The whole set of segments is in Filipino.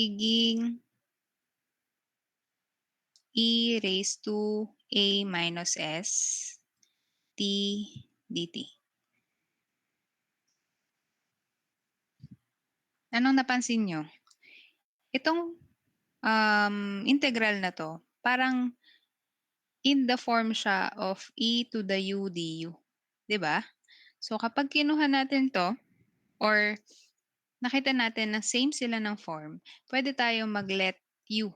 magiging e raised to a minus s t dt. Anong napansin nyo? Itong integral na to, parang in the form siya of e to the u du. 'Di ba? So kapag kinuha natin to, or nakita natin na same sila ng form, pwede tayong mag-let u.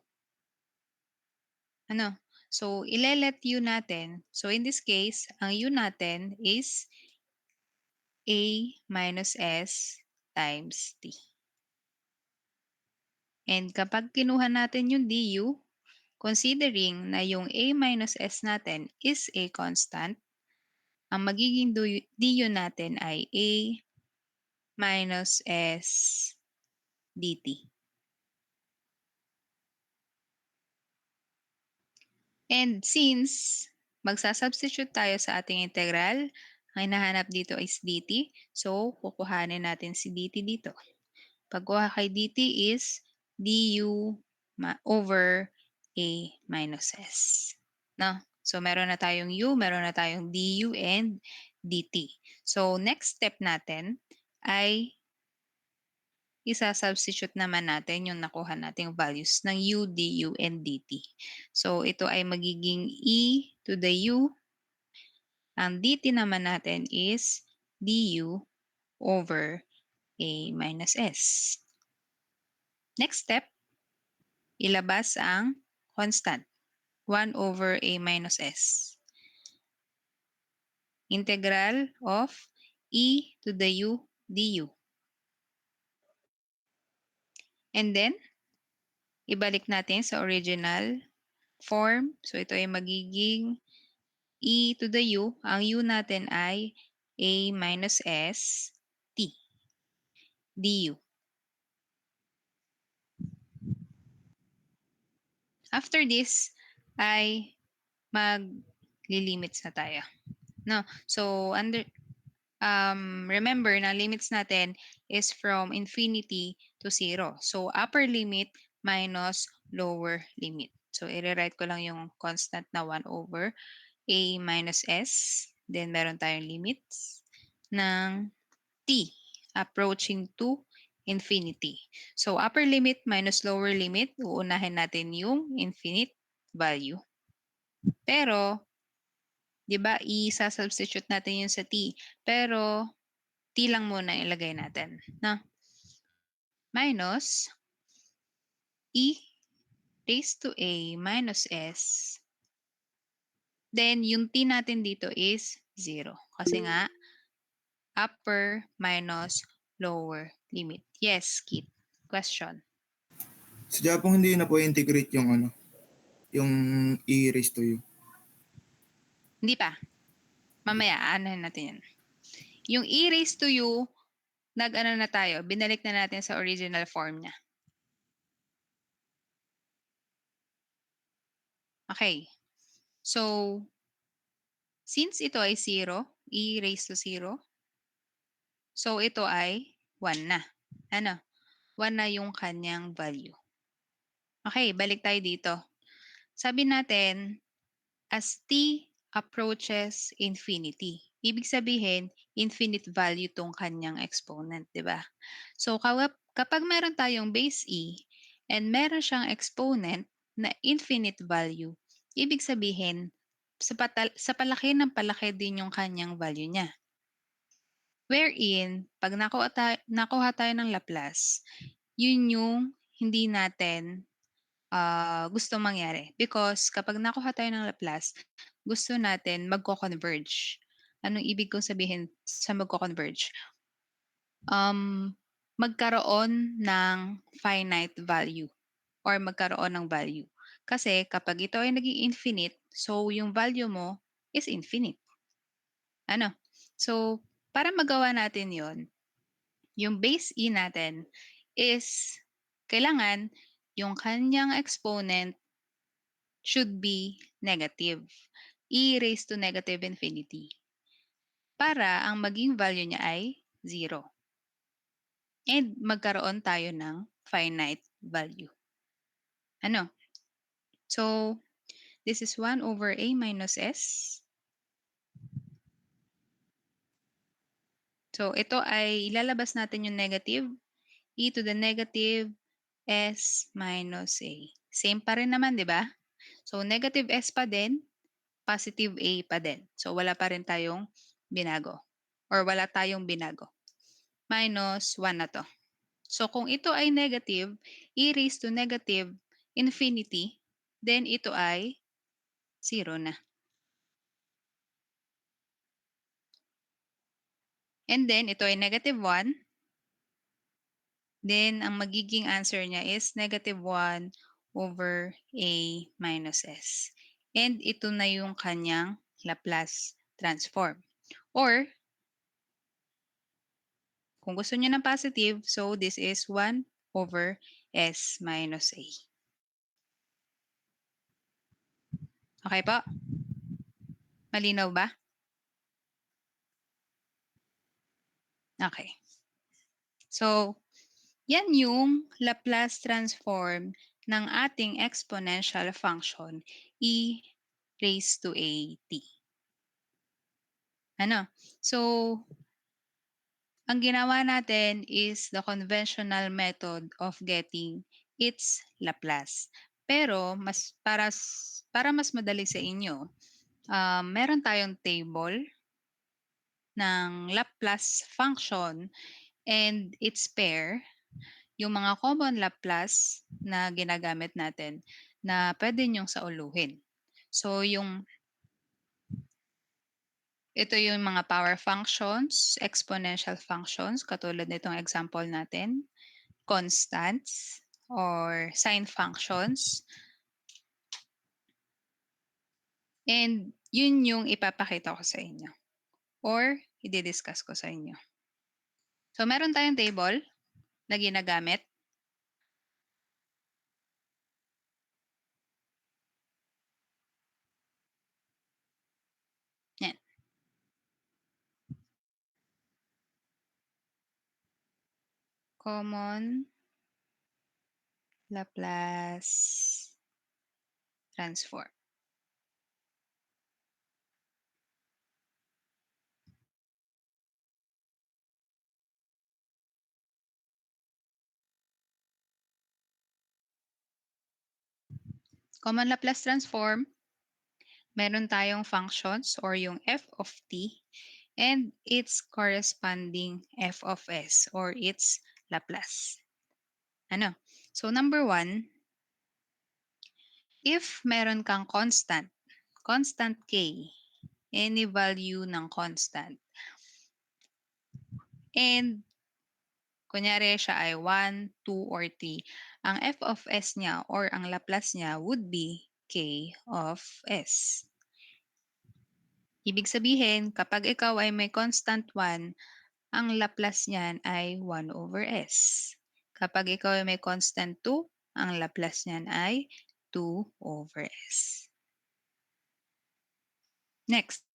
Ano? So, ile-let u natin. So, in this case, ang u natin is a minus s times t. And kapag kinuha natin yung du, considering na yung a minus s natin is a constant, ang magiging du natin ay a minus s dt. And since magsasubstitute tayo sa ating integral, ang hinahanap dito is dt, so kukuhanin natin si dt dito. Pagkuha kay dt is du over a minus s. No? So meron na tayong u, meron na tayong du and dt. So next step natin ay isa-substitute naman natin yung nakuha nating values ng u, du, and dt. So ito ay magiging e to the u. Ang dt naman natin is du over a minus s. Next step, ilabas ang constant, 1 over a minus s. Integral of e to the u du. And then, ibalik natin sa original form. So ito ay magiging e to the u. Ang u natin ay a minus s t du. After this, ay mag-limits na tayo. No? So, remember na limits natin is from infinity to 0. So, upper limit minus lower limit. So, i-rewrite ko lang yung constant na 1 over a minus s. Then, meron tayong limits ng t approaching to infinity. So, upper limit minus lower limit, uunahin natin yung infinite value. Pero, di ba, i-substitute natin yung sa t. Pero, t lang muna ilagay natin. Na? Minus e raised to a minus s. Then, yung t natin dito is 0. Kasi nga, upper minus lower limit. Yes, Kit. Question. Sadya pong hindi na po integrate yung yung e raised to u. Hindi pa. Mamaya, aanahin natin yan. Yung e raised to u, nag-ano na tayo, binalik na natin sa original form niya. Okay. So, since ito ay 0, e raised to 0, so ito ay 1 na. Ano? 1 na yung kanyang value. Okay, balik tayo dito. Sabi natin, as t approaches infinity. Ibig sabihin, infinite value tong kanyang exponent, di ba? So, kapag meron tayong base e and meron siyang exponent na infinite value, ibig sabihin, sa palaki ng palaki din yung kanyang value niya. Wherein, pag nakuha tayo ng Laplace, yun yung hindi natin gusto mangyari. Because kapag nakuha tayo ng Laplace, gusto natin magko-converge. Anong ibig kong sabihin sa magko-converge? Magkaroon ng finite value or magkaroon ng value. Kasi kapag ito ay naging infinite, so yung value mo is infinite. Ano? So, para magawa natin yon, yung base e natin is kailangan yung kanyang exponent should be negative. E raised to negative infinity. Para ang maging value niya ay 0. And magkaroon tayo ng finite value. Ano? So, this is 1 over a minus s. So, ito ay ilalabas natin yung negative, e to the negative s minus a. Same pa rin naman, di ba? So, negative s pa din, positive a pa din. So, wala pa rin tayong binago. Or wala tayong binago. Minus 1 na to. So, kung ito ay negative, e raised to negative infinity, then ito ay 0 na. And then, ito ay negative 1. Then, ang magiging answer niya is negative 1 over a minus s. And ito na yung kanyang Laplace transform. Or, kung gusto niyo ng positive, so this is 1 over s minus a. Okay po? Malinaw ba? Okay. So, yan yung Laplace transform ng ating exponential function e raised to a t. Ano? So, ang ginawa natin is the conventional method of getting its Laplace. Pero para mas madali sa inyo, meron tayong table ng Laplace function and its pair, yung mga common Laplace na ginagamit natin na pwede niyong sauluhin. So, ito yung mga power functions, exponential functions, katulad nitong example natin, constants, or sine functions. And yun yung ipapakita ko sa inyo or i-discuss ko sa inyo. So, meron tayong table na ginagamit. Yan. Common Laplace transform. Common Laplace transform, meron tayong functions or yung f of t and its corresponding f of s or its Laplace. Ano? So, number 1, if meron kang constant k, any value ng constant, and kunyari siya ay 1, 2, or 3, ang f of s niya or ang Laplace niya would be k of s. Ibig sabihin, kapag ikaw ay may constant 1, ang Laplace niyan ay 1 over s. Kapag ikaw ay may constant 2, ang Laplace niyan ay 2 over s. Next,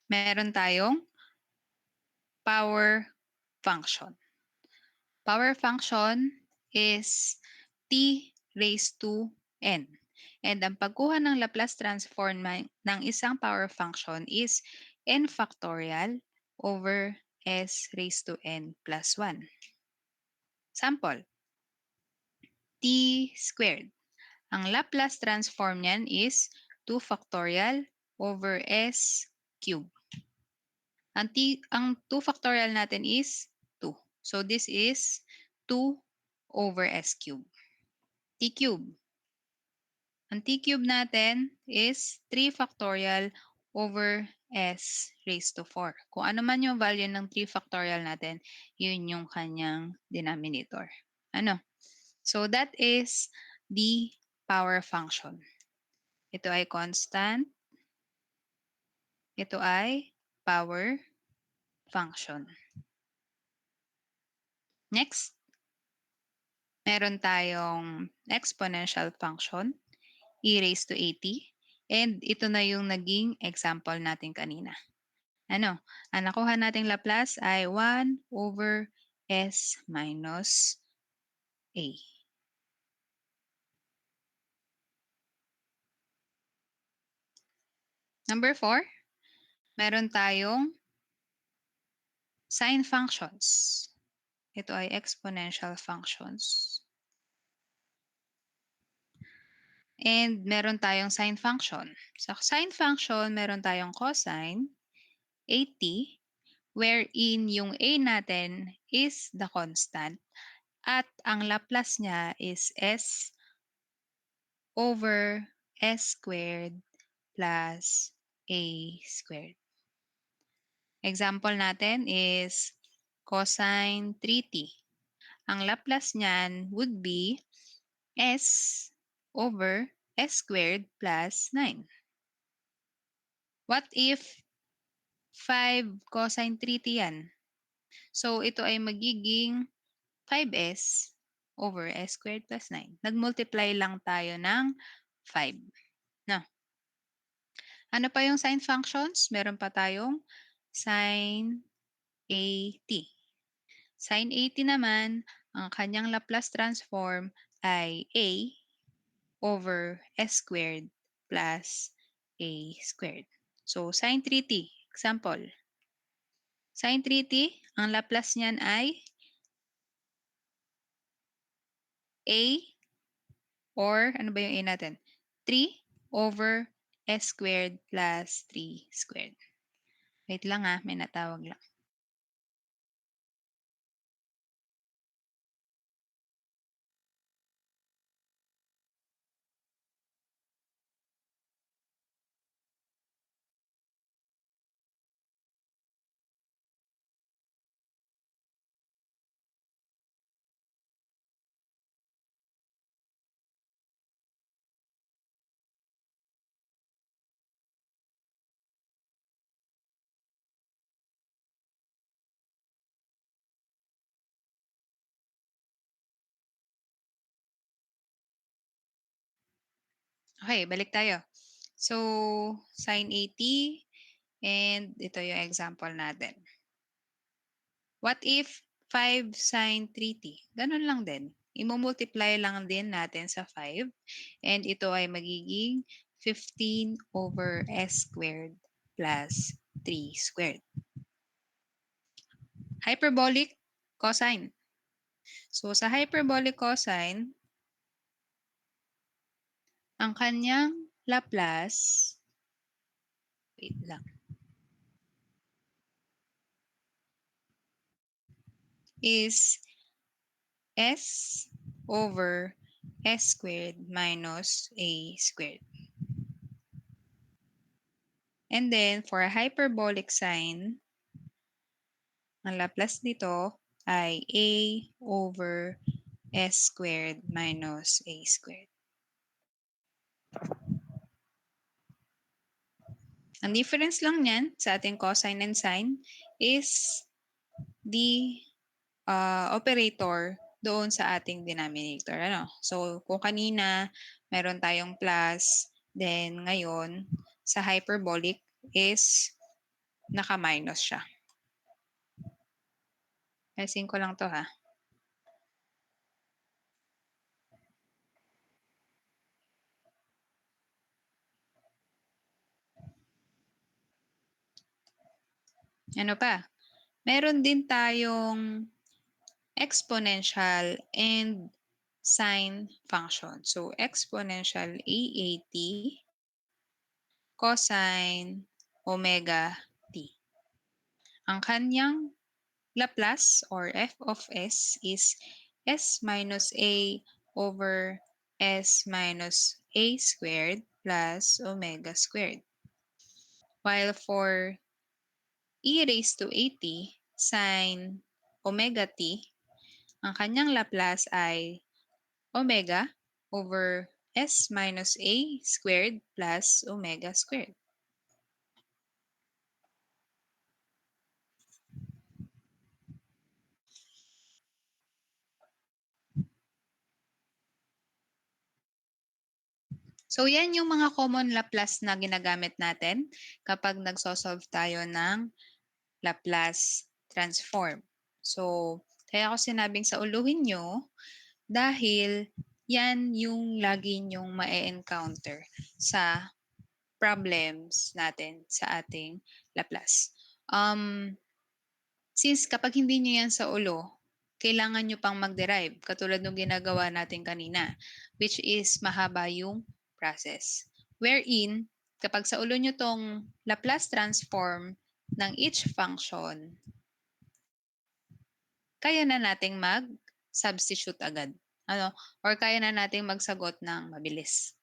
meron tayong power function. Power function is t raised to n. And ang pagkuha ng Laplace transform ng isang power function is n factorial over s raised to n plus 1. Sample, t squared. Ang Laplace transform niyan is 2 factorial over s cubed. Ang 2 factorial natin is 2. So this is 2 over s cubed. T cube. Ang t cube natin is 3 factorial over s raised to 4. Kung ano man yung value ng 3 factorial natin, yun yung kanyang denominator. Ano? So that is the power function. Ito ay constant. Ito ay power function. Next, meron tayong exponential function, e raised to 80. And ito na yung naging example natin kanina. Ano? Ang nakuha nating Laplace ay 1 over s minus A. Number 4, meron tayong sine functions. Ito ay exponential functions. And meron tayong sine function. Sa sine function, meron tayong cosine, 80, wherein yung a natin is the constant at ang Laplace niya is s over s squared plus a squared. Example natin is cosine 3t. Ang Laplace niyan would be s over s squared plus 9. What if 5 cosine 3t yan? So, ito ay magiging 5s over s squared plus 9. Nag-multiply lang tayo ng 5. No. Ano pa yung sine functions? Meron pa tayong sine 80. Sine 80 naman, ang kanyang Laplace transform ay a over s squared plus a squared. So, sine 3t. Example. Sine 3t, ang Laplace niyan ay a or ano ba yung a natin? 3 over s squared plus 3 squared. Wait lang may natawag lang. Okay, balik tayo. So, sine 80 and ito yung example natin. What if 5 sine 3t? Ganun lang din. Imumultiply lang din natin sa 5 and ito ay magiging 15 over s squared plus 3 squared. Hyperbolic cosine. So, sa hyperbolic cosine, ang kanyang Laplace, wait lang, is s over s squared minus a squared. And then, for a hyperbolic sine, ang Laplace nito ay a over s squared minus a squared. Ang difference lang niyan sa ating cosine and sine is the operator doon sa ating denominator. Ano? So, kung kanina meron tayong plus, then ngayon sa hyperbolic is naka-minus siya. Ayusin ko lang to ha. Ano pa? Meron din tayong exponential and sine function. So, exponential AAT cosine omega t. Ang kanyang Laplace or f of s is s minus a over s minus a squared plus omega squared. While for e raised to 80 sine omega t, ang kanyang Laplace ay omega over s minus a squared plus omega squared. So, yan yung mga common Laplace na ginagamit natin kapag nagsosolve tayo ng Laplace transform. So, kaya ako sinabing sa uluhin nyo dahil yan yung lagi nyong ma-encounter sa problems natin sa ating Laplace. Since kapag hindi nyo yan sa ulo, kailangan nyo pang mag-derive katulad ng ginagawa natin kanina, which is mahaba yung process. Wherein, kapag sa ulo nyo tong Laplace transform ng each function, kaya na nating mag-substitute agad. Or kaya na nating magsagot ng mabilis.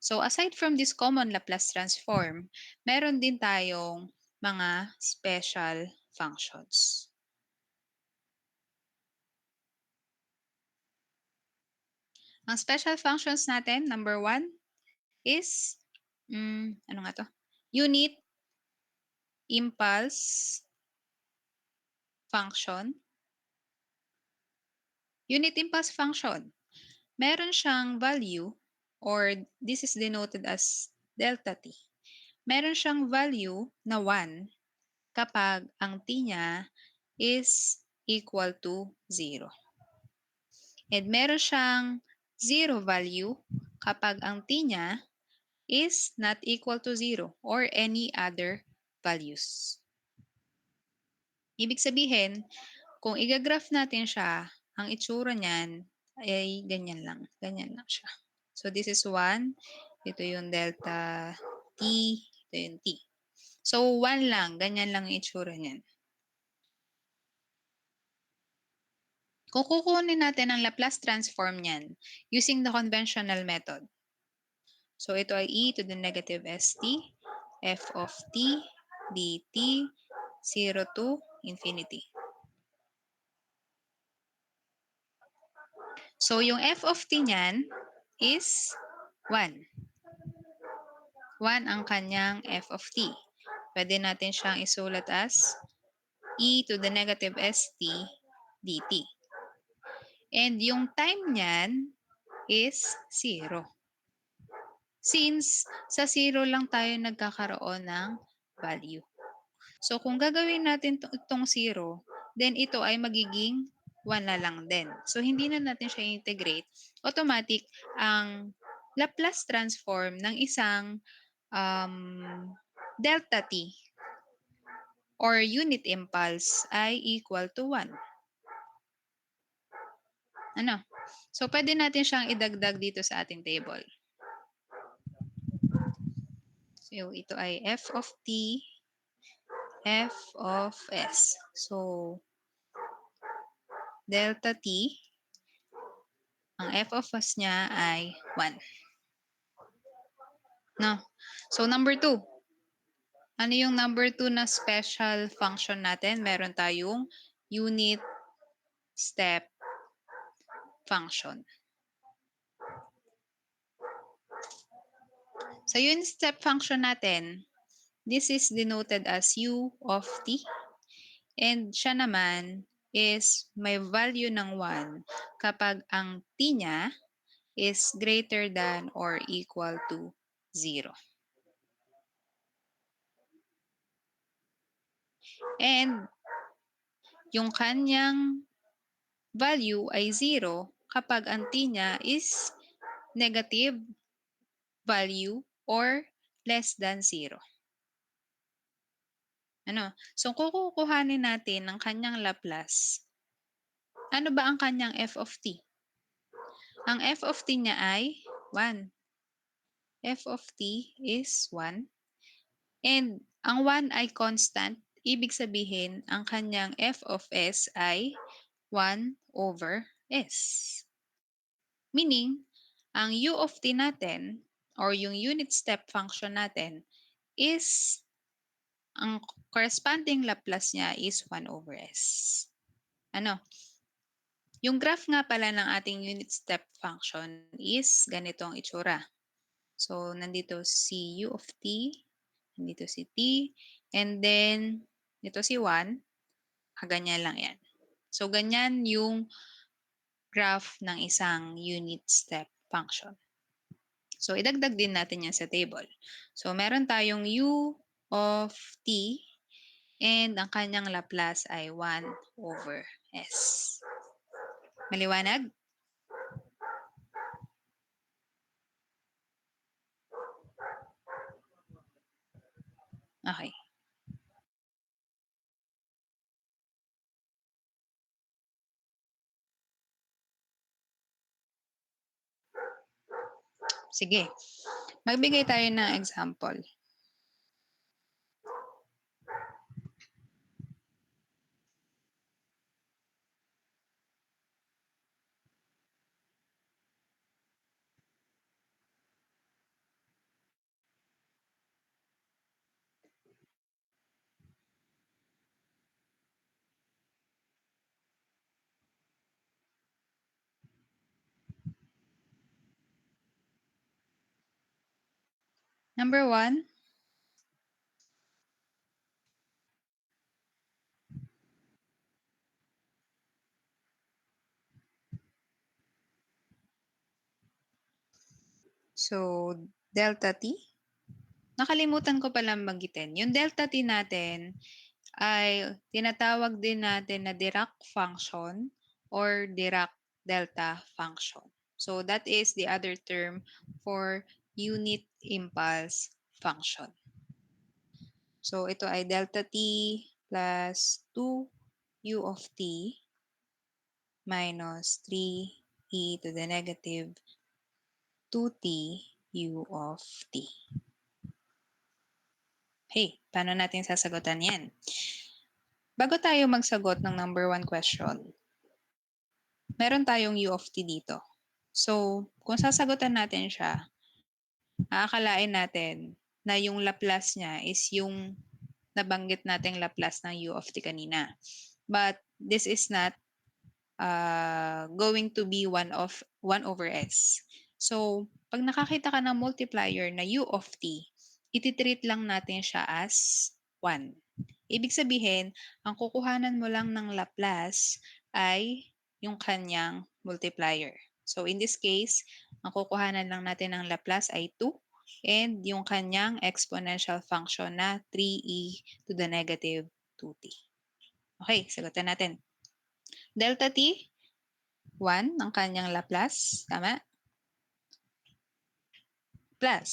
So aside from this common Laplace transform, meron din tayong mga special functions. Ang special functions natin, number 1 is, ano nga to? Unit impulse function. Unit impulse function. Meron siyang value, or this is denoted as delta t. Meron siyang value na 1 kapag ang t niya is equal to 0. And meron siyang 0 value kapag ang t niya is not equal to 0 or any other values. Ibig sabihin, kung i-graph natin siya, ang itsura niyan ay ganyan lang. Ganyan lang siya. So this is 1. Ito yung delta t. Ito yung t. So 1 lang. Ganyan lang yung itsura niyan. Kung kukunin natin ang Laplace transform niyan using the conventional method. So ito ay e to the negative st f of t dt 0 to infinity. So yung f of t niyan is 1. 1 ang kanyang f of t. Pwede natin siyang isulat as e to the negative st dt. And yung time niyan is 0. Since sa 0 lang tayo nagkakaroon ng value. So kung gagawin natin itong 0, then ito ay magiging 1 na lang din. So hindi na natin siya integrate. Automatic ang Laplace transform ng isang delta t or unit impulse ay equal to 1. So pwede natin siyang idagdag dito sa ating table. So ito ay f of t, f of s. So delta t, ang f of s niya ay 1. So number 2. Ano yung number 2 na special function natin? Meron tayong unit step function. Sa unit step function natin, this is denoted as u of t. And siya naman is may value ng 1 kapag ang t niya is greater than or equal to 0. And yung kanyang value ay 0 kapag ang t niya is negative value or less than 0. So kung kukuhanin natin ang kanyang Laplace, ano ba ang kanyang f of t? Ang f of t niya ay 1. F of t is 1. And ang 1 ay constant. Ibig sabihin, ang kanyang f of s ay 1 over s. Meaning, ang u of t natin or yung unit step function natin is ang corresponding Laplace niya is 1 over s. Yung graph nga pala ng ating unit step function is ganitong itsura. So, nandito si u of t, nandito si t, and then dito si 1, ganyan lang yan. So, ganyan yung graph ng isang unit step function. So, idagdag din natin yan sa table. So, meron tayong u of t and ang kanyang Laplace ay 1 over s. Maliwanag? Sige, magbigay tayo ng example. Number 1, so delta t. Nakalimutan ko palang banggitin. Yung delta t natin ay tinatawag din natin na Dirac function or Dirac delta function. So that is the other term for unit impulse function. So ito ay delta t plus 2 u of t minus 3 e to the negative 2t u of t. Hey, paano natin sasagutan yan? Bago tayo magsagot ng number 1 question, meron tayong u of t dito. So, kung sasagutan natin siya, aakalain natin na yung Laplace niya is yung nabanggit nating Laplace ng u of t kanina. But this is not going to be 1 over s. So, pag nakakita ka ng multiplier na u of t, ititreat lang natin siya as 1. Ibig sabihin, ang kukuhanan mo lang ng Laplace ay yung kanyang multiplier. So, in this case, ang kukuhanan lang natin ng Laplace ay 2 and yung kanyang exponential function na 3e to the negative 2t. Okay, sagutan natin. Delta t, 1 ang kanyang Laplace, tama? Plus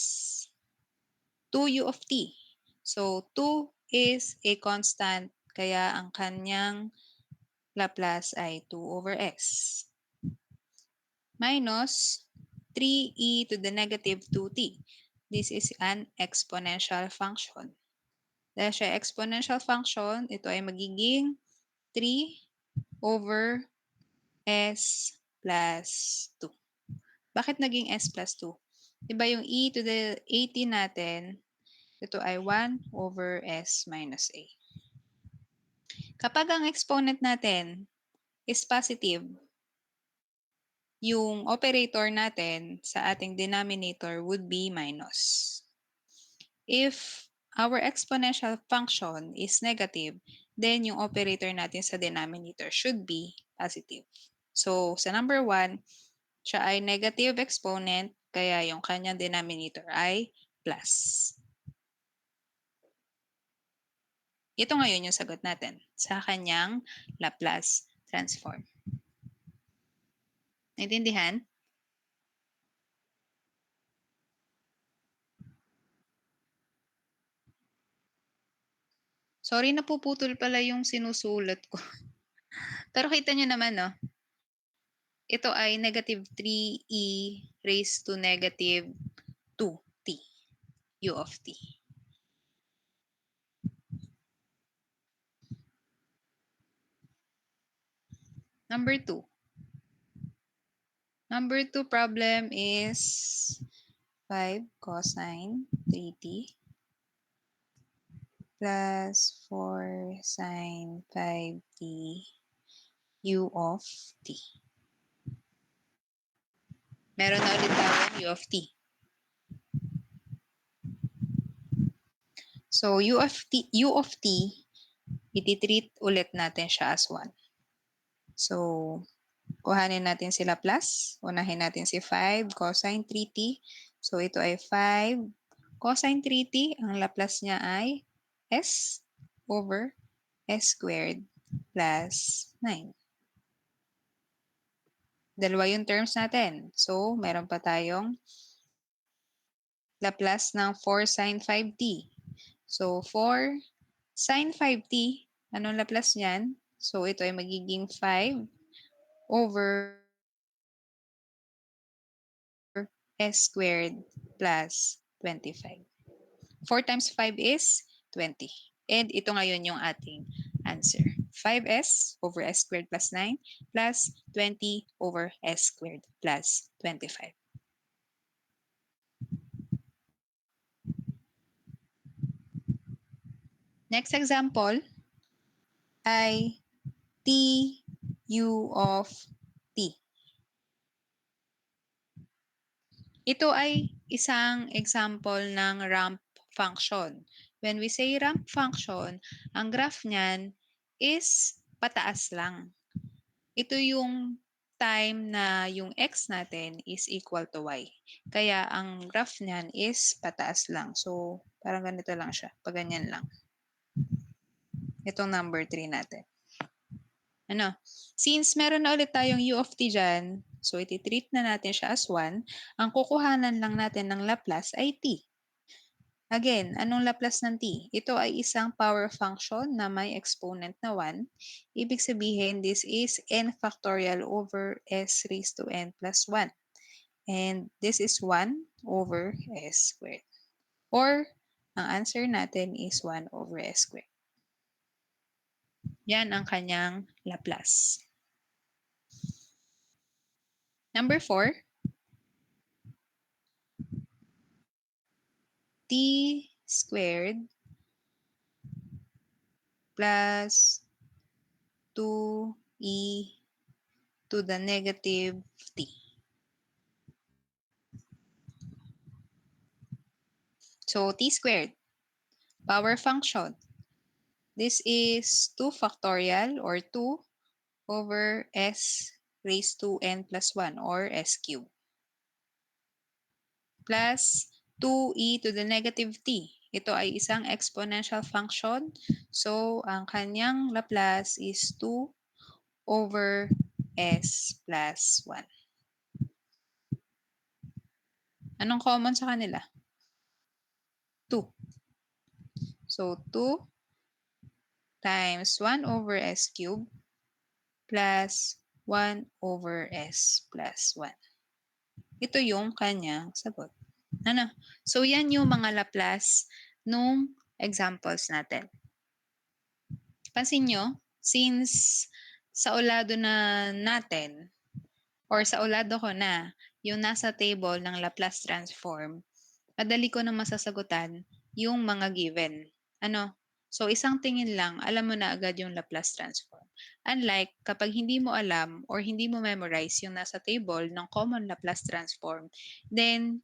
2u of t. So, 2 is a constant, kaya ang kanyang Laplace ay 2 over s. Minus 3e to the negative 2t. This is an exponential function. Dahil siya exponential function, ito ay magiging 3 over s plus 2. Bakit naging s plus 2? Diba yung e to the 80 natin, ito ay 1 over s minus a. Kapag ang exponent natin is positive, yung operator natin sa ating denominator would be minus. If our exponential function is negative, then yung operator natin sa denominator should be positive. So, sa number 1, siya ay negative exponent, kaya yung kanyang denominator ay plus. Ito ngayon yung sagot natin sa kanyang Laplace transform. Naintindihan? Sorry, napuputol pala yung sinusulat ko. Pero kita nyo naman, no? Ito ay negative 3e raised to negative 2t, u of t. Number 2. Number 2 problem is 5 cosine 3t plus 4 sine 5t u of t. Meron na ulit tayong u of t. So, u of t, ititreat ulit natin siya as 1. So, kuhanin natin sila plus. Unahin natin si 5 cosine 3t. So, ito ay 5 cosine 3t. Ang Laplace niya ay s over s squared plus 9. Dalawa yung terms natin. So, meron pa tayong Laplace ng 4 sine 5t. So, 4 sine 5t, anong Laplace niyan? So, ito ay magiging 5 over s squared plus 25. 4 times 5 is 20. And ito ngayon yung ating answer. 5s over s squared plus 9 plus 20 over s squared plus 25. Next example ay t u of t. Ito ay isang example ng ramp function. When we say ramp function, ang graph niyan is pataas lang. Ito yung time na yung x natin is equal to y. Kaya ang graph niyan is pataas lang. So, parang ganito lang siya. Pag ganyan lang. Itong number 3 natin. Ano? Since meron na ulit tayong u of t dyan, so iti-treat na natin siya as 1, ang kukuhanan lang natin ng Laplace ay t. Again, anong Laplace ng t? Ito ay isang power function na may exponent na 1. Ibig sabihin, this is n factorial over s raised to n plus 1. And this is 1 over s squared. Or, ang answer natin is 1 over s squared. Yan ang kanyang Laplace. Number 4, t squared plus 2e to the negative t. So, t squared, power function. This is 2 factorial or 2 over s raised to n plus 1 or s cubed plus 2e to the negative t. Ito ay isang exponential function. So, ang kanyang Laplace is 2 over s plus 1. Anong common sa kanila? 2. So, 2 times 1 over s cubed plus 1 over s plus 1. Ito yung kanyang sagot. Ano? So, yan yung mga Laplace nung examples natin. Pansin nyo, since sa ulado na natin, or sa ulado ko na, yung nasa table ng Laplace transform, madali ko na masasagutan yung mga given. Ano? So, isang tingin lang, alam mo na agad yung Laplace transform. Unlike kapag hindi mo alam or hindi mo memorize yung nasa table ng common Laplace transform, then,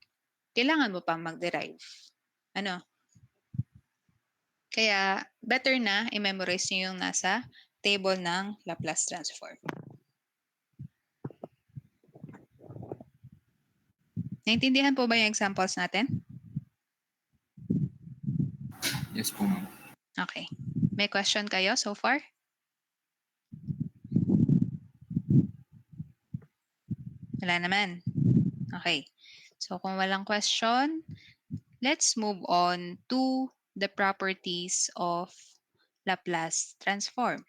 kailangan mo pang mag-derive. Ano? Kaya, better na i-memorize nyo yung nasa table ng Laplace transform. Naintindihan po ba yung examples natin? Yes po, ma'am. Okay. May question kayo so far? Wala naman. Okay. So, kung walang question, let's move on to the properties of Laplace transform.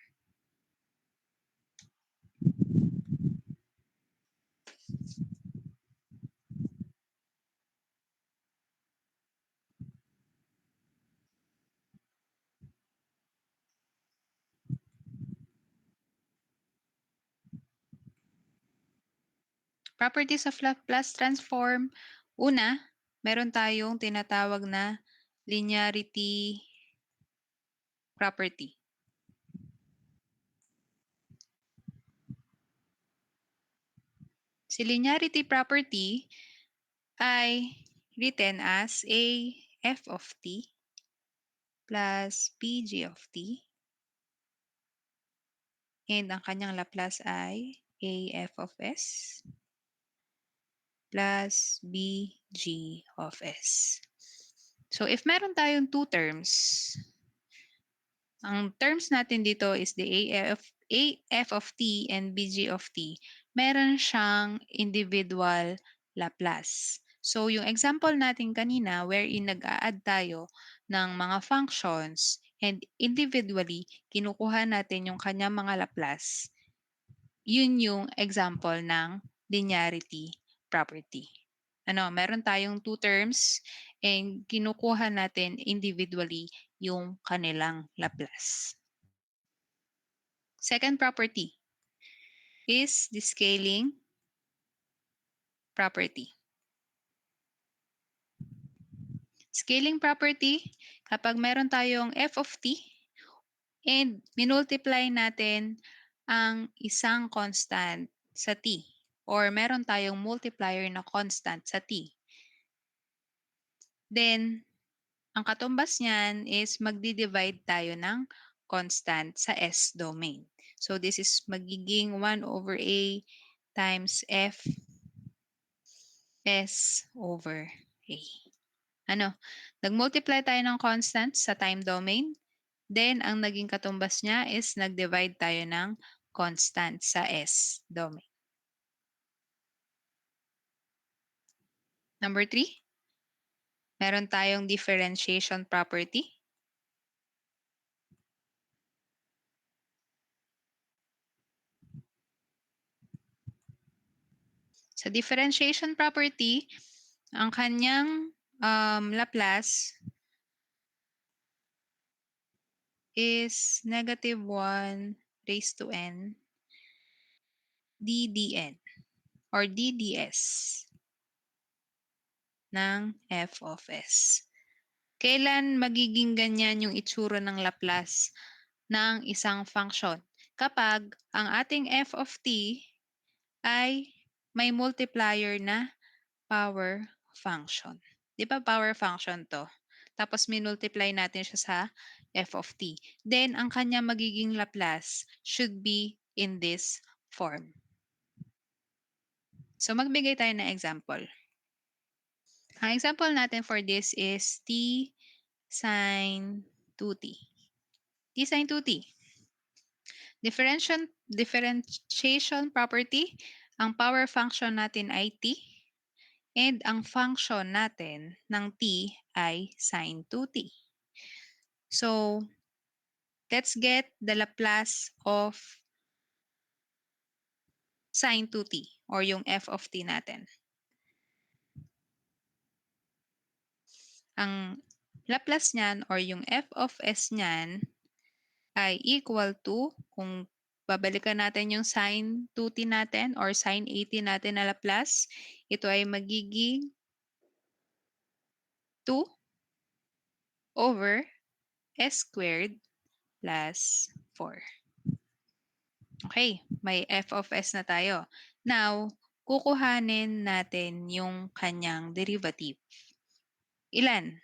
Properties of Laplace transform. Una, meron tayong tinatawag na linearity property. Si linearity property ay written as a f of t plus pg of t, and ang kanyang Laplace ay a f of s plus bg of s. So if meron tayong two terms, ang terms natin dito is the AF of t and BG of t. Meron siyang individual Laplace. So, yung example natin kanina wherein nag-a-add tayo ng mga functions and individually kinukuha natin yung kanyang mga Laplace, yun yung example ng linearity property. meron tayong two terms and kinukuha natin individually yung kanilang Laplace. Second property is the scaling property. Scaling property, kapag meron tayong f of t and minultiply natin ang isang constant sa t or meron tayong multiplier na constant sa t, then ang katumbas niyan is magdi-divide tayo ng constant sa S domain. So this is magiging 1 over A times F S over A. Nag-multiply tayo ng constant sa time domain. Then, ang naging katumbas niya is nag-divide tayo ng constant sa S domain. Number 3, meron tayong differentiation property. Sa differentiation property, ang kanyang Laplace is negative 1 raised to n ddn or dds ng f of s. Kailan magiging ganyan yung itsura ng Laplace ng isang function? Kapag ang ating f of t ay may multiplier na power function. Di ba power function to? Tapos minultiply natin siya sa f of t. Then, ang kanya magiging Laplace should be in this form. So, magbigay tayo ng example. Ang example natin for this is t sine 2t. T sine 2t. Differentiation property, ang power function natin ay t and ang function natin ng t ay sine 2t. So, let's get the Laplace of sine 2t or yung f of t natin. Ang Laplace niyan or yung f of s niyan ay equal to, kung babalikan natin yung sine 2t natin or sine 80 natin na Laplace, ito ay magiging 2 over s squared plus 4. Okay, may f of s na tayo. Now, kukuhanin natin yung kanyang derivative. Ilan?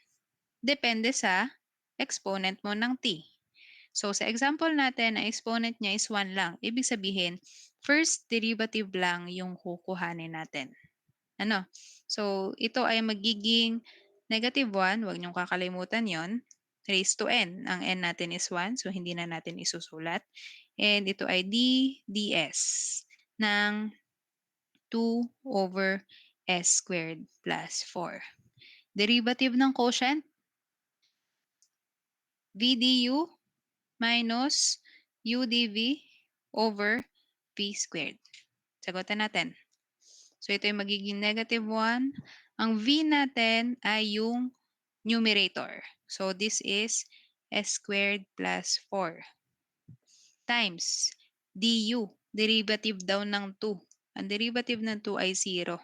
Depende sa exponent mo ng t. So, sa example natin, ang exponent niya is 1 lang. Ibig sabihin, first derivative lang yung kukuhanin natin. So, ito ay magiging negative 1. Huwag niyong kakalimutan yon. Raised to n. Ang n natin is 1, so hindi na natin isusulat. And ito ay ds ng 2 over s squared plus 4. Derivative ng quotient, v du minus u dv over v squared. Sagutan natin. So, ito ay magiging negative 1. Ang v natin ay yung numerator. So, this is s squared plus 4 times du. Derivative daw ng 2. Ang derivative ng 2 ay 0.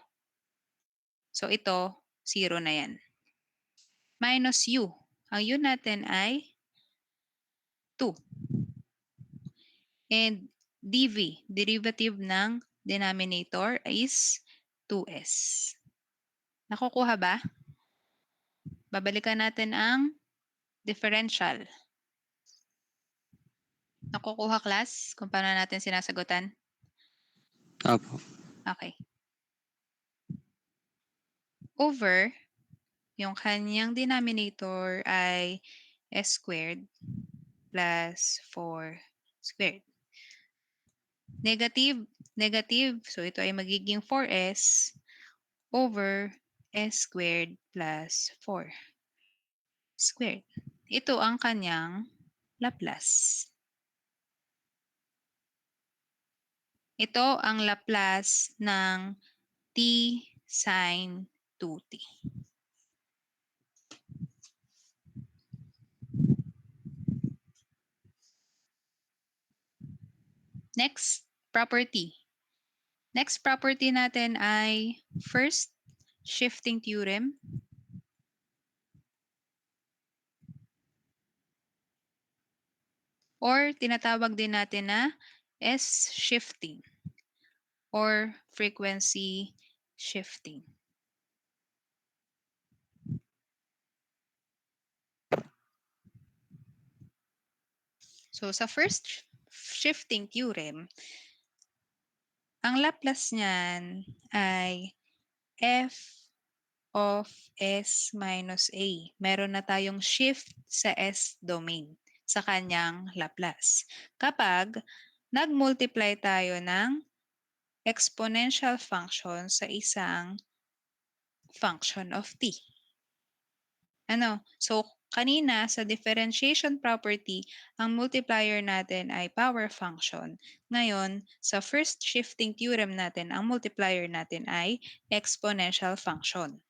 So, ito, 0 na yan. Minus u. Ang u natin ay 2. And dv, derivative ng denominator is 2s. Nakukuha ba? Babalikan natin ang differential. Nakukuha, class, kung paano natin sinasagutan? Opo. Okay. Over, yung kanyang denominator ay s squared plus 4 squared. Negative, negative. So, ito ay magiging 4s over s squared plus 4 squared. Ito ang kanyang Laplace. Ito ang Laplace ng t sine 2t. Next property. Next property natin ay first shifting theorem. Or tinatawag din natin na S-shifting or frequency shifting. So sa first shifting theorem, ang Laplace niyan ay f of s minus a. Meron na tayong shift sa s domain sa kanyang Laplace. Kapag nag-multiply tayo ng exponential function sa isang function of t. So kanina sa differentiation property, ang multiplier natin ay power function. Ngayon, sa first shifting theorem natin, ang multiplier natin ay exponential function.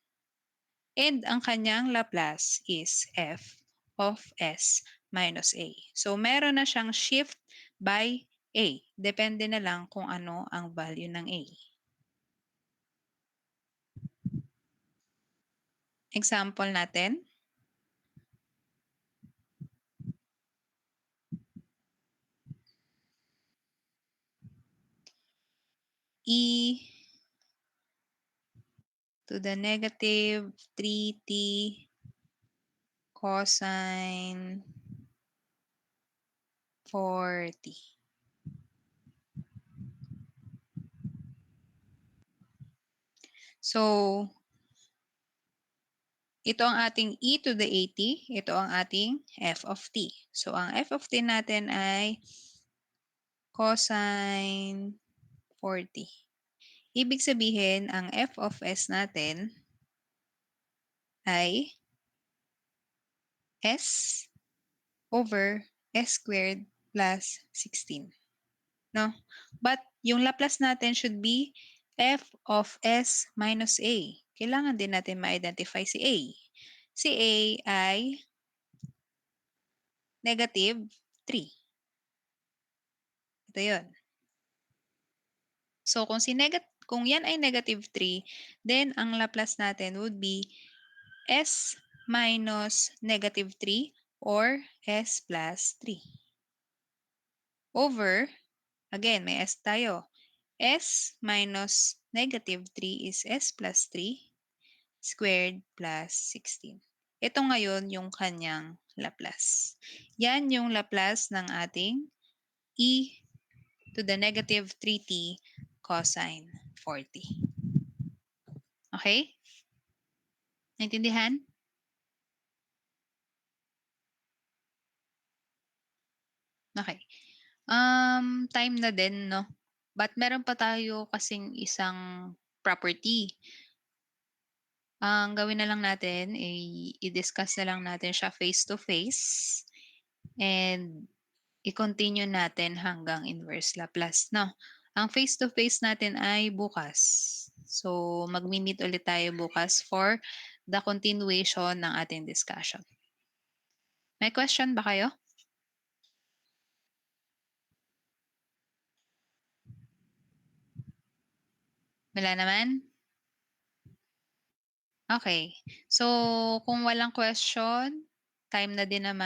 And ang kanyang Laplace is f of s minus a. So meron na siyang shift by a. Depende na lang kung ano ang value ng a. Example natin. E to the negative 3t cosine 4t. So, ito ang ating e to the at, ito ang ating f of t. So, ang f of t natin ay cosine 4t. Ibig sabihin, ang f of s natin ay s over s squared plus 16. No? But yung Laplace natin should be f of s minus a. Kailangan din natin ma-identify si a. Si a ay negative 3. Ito yun. So kung yan ay negative 3, then ang Laplace natin would be s minus negative 3 or s plus 3. Over, again, may s tayo. S minus negative 3 is s plus 3 squared plus 16. Ito ngayon yung kanyang Laplace. Yan yung Laplace ng ating e to the negative 3t cosine 4t. Okay? Naintindihan? Okay. Time na din, no? But meron pa tayo kasing isang property. Ang gawin na lang natin ay i-discuss na lang natin siya face-to-face and i-continue natin hanggang inverse Laplace, no? Ang face-to-face natin ay bukas. So, mag-meet ulit tayo bukas for the continuation ng ating discussion. May question ba kayo? Wala naman? Okay. So, kung walang question, time na din naman.